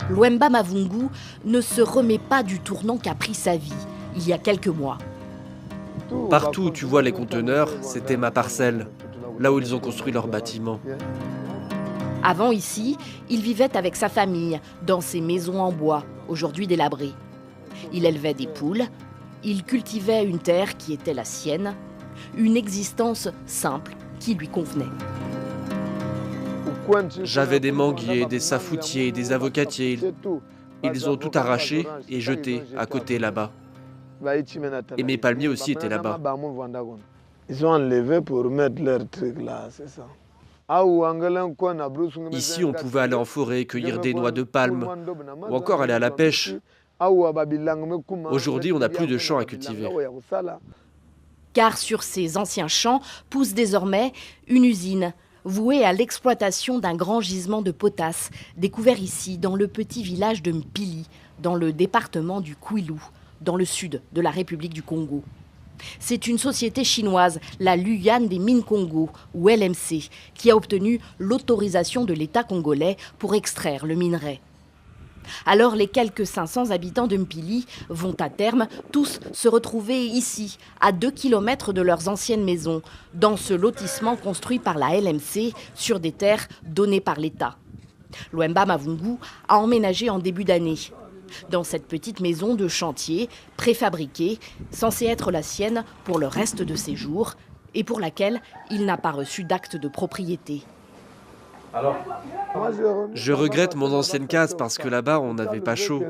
Luemba Mavungu ne se remet pas du tournant qu'a pris sa vie il y a quelques mois. Partout où tu vois les conteneurs, c'était ma parcelle, là où ils ont construit leur bâtiment. Avant ici, il vivait avec sa famille dans ces maisons en bois, aujourd'hui délabrées. Il élevait des poules, il cultivait une terre qui était la sienne, une existence simple qui lui convenait. J'avais des manguiers, des safoutiers, des avocatiers. Ils ont tout arraché et jeté à côté là-bas. Et mes palmiers aussi étaient là-bas. Ils ont enlevé pour mettre leur truc là, c'est ça. Ici, on pouvait aller en forêt, cueillir des noix de palme, ou encore aller à la pêche. Aujourd'hui, on n'a plus de champs à cultiver. Car sur ces anciens champs pousse désormais une usine vouée à l'exploitation d'un grand gisement de potasse, découvert ici dans le petit village de Mpili, dans le département du Kwilu, dans le sud de la République du Congo. C'est une société chinoise, la Luyan des Mines Congo, ou LMC, qui a obtenu l'autorisation de l'État congolais pour extraire le minerai. Alors les quelques 500 habitants de Mpili vont à terme tous se retrouver ici, à 2 km de leurs anciennes maisons, dans ce lotissement construit par la LMC sur des terres données par l'État. Luemba Mavungu a emménagé en début d'année. Dans cette petite maison de chantier, préfabriquée, censée être la sienne pour le reste de ses jours, et pour laquelle il n'a pas reçu d'acte de propriété. Je regrette mon ancienne case parce que là-bas, on n'avait pas chaud.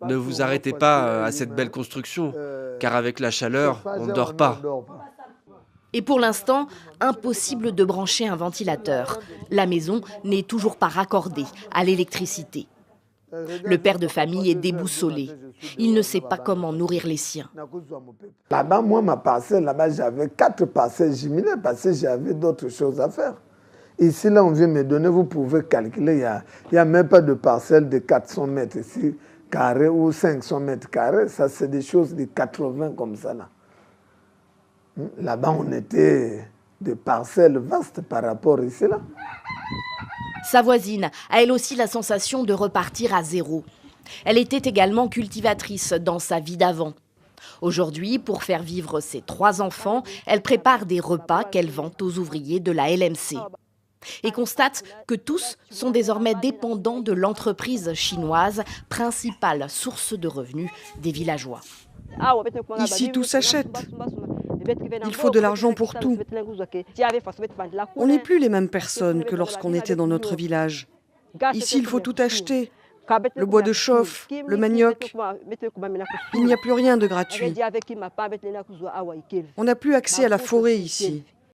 Ne vous arrêtez pas à cette belle construction, car avec la chaleur, on ne dort pas. Et pour l'instant, impossible de brancher un ventilateur. La maison n'est toujours pas raccordée à l'électricité. Le père de famille est déboussolé. Il ne sait pas comment nourrir les siens. Là-bas, moi, ma parcelle, là-bas, j'avais 4 parcelles jumelées parce que j'avais d'autres choses à faire. Ici, là, on vient me donner, vous pouvez calculer, il n'y a même pas de parcelle de 400 mètres ici, carrés ou 500 mètres carrés. Ça, c'est des choses de 80 comme ça, là. Là-bas, on était des parcelles vastes par rapport ici, là. Sa voisine a elle aussi la sensation de repartir à zéro. Elle était également cultivatrice dans sa vie d'avant. Aujourd'hui, pour faire vivre ses 3 enfants, elle prépare des repas qu'elle vend aux ouvriers de la LMC. Et constate que tous sont désormais dépendants de l'entreprise chinoise, principale source de revenus des villageois. Ici, tout s'achète. Il faut de l'argent pour tout. On n'est plus les mêmes personnes que lorsqu'on était dans notre village. Ici, il faut tout acheter. Le bois de chauffe, le manioc. Il n'y a plus rien de gratuit. On n'a plus accès à la forêt ici.